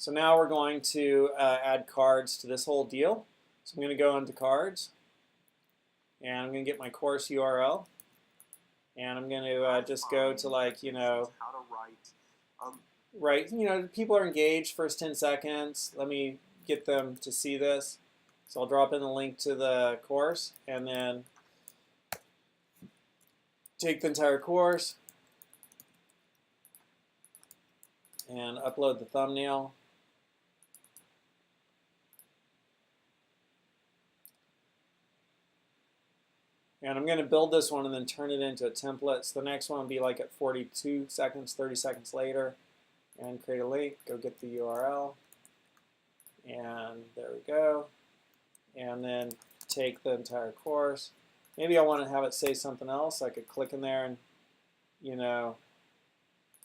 So now we're going to add cards to this whole deal. So I'm going to go into cards, and I'm going to get my course URL, and I'm going to just go to, like, you know, how to write, you know, people are engaged first 10 seconds. Let me get them to see this. So I'll drop in the link to the course, and then take the entire course and upload the thumbnail. And I'm going to build this one and then turn it into a template. So the next one will be like at 42 seconds, 30 seconds later. And create a link, go get the URL. And there we go. And then take the entire course. Maybe I want to have it say something else. I could click in there and, you know,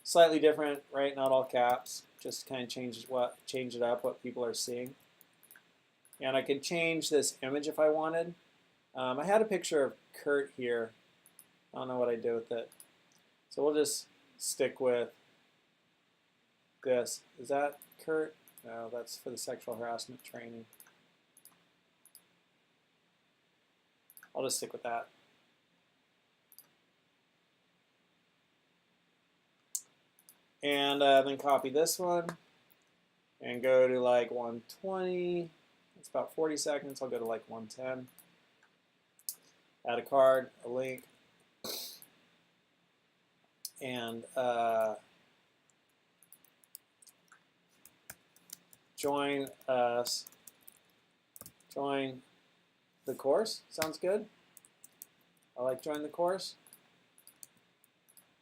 slightly different, right? Not all caps. Just kind of change it up, what people are seeing. And I could change this image if I wanted. I had a picture of Kurt here. I don't know what I did with it. So we'll just stick with this. Is that Kurt? No, that's for the sexual harassment training. I'll just stick with that. And then copy this one and go to like 120. It's about 40 seconds. I'll go to like 110. Add a card, a link, and join us. Join the course. Sounds good. I like join the course.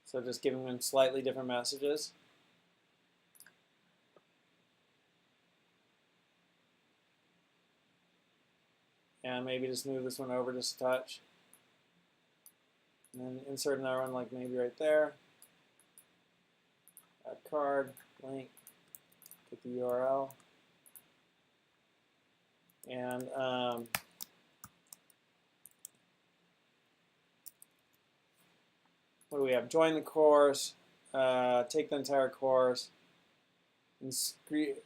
So just giving them slightly different messages. And maybe just move this one over just a touch. And then insert another one, like maybe right there. Add card, link, get the URL. And what do we have? Join the course, take the entire course. And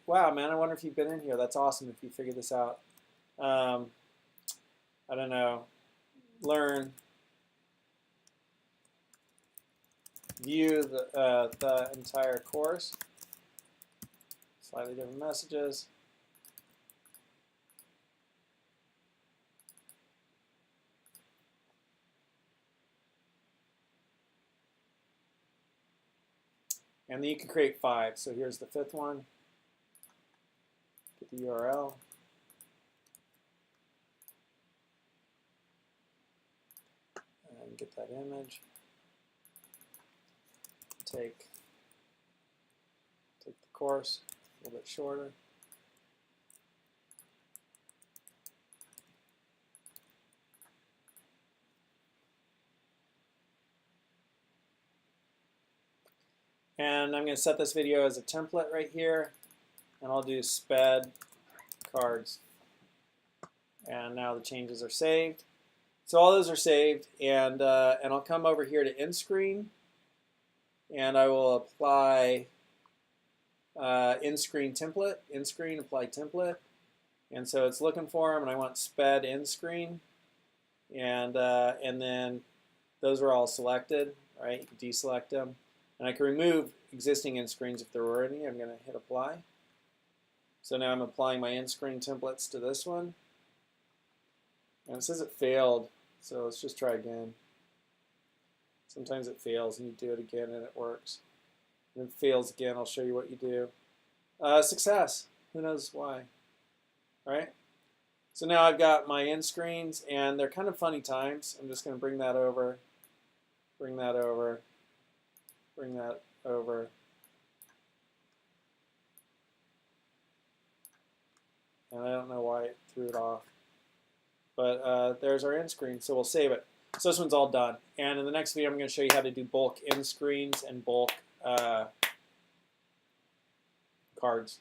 wow, man, I wonder if you've been in here. That's awesome if you figured this out. I don't know. Learn. View the entire course. Slightly different messages. And then you can create 5. So here's the 5th one. Get the URL. And get that image. Take the course, a little bit shorter. And I'm going to set this video as a template right here, and I'll do sped cards. And now the changes are saved. So all those are saved, and I'll come over here to end screen, and I will apply end screen template, end screen apply template. And so it's looking for them, and I want sped end screen, and then those are all selected, right? You can deselect them. And I can remove existing end screens if there were any. I'm going to hit apply. So now I'm applying my end screen templates to this one. And it says it failed, so let's just try again. Sometimes it fails and you do it again and it works. And if it fails again, I'll show you what you do. Success. Who knows why? Right? So now I've got my end screens, and they're kind of funny times. I'm just going to bring that over, bring that over. Bring that over. And I don't know why it threw it off. But there's our end screen, so we'll save it. So this one's all done. And in the next video, I'm going to show you how to do bulk end screens and bulk cards.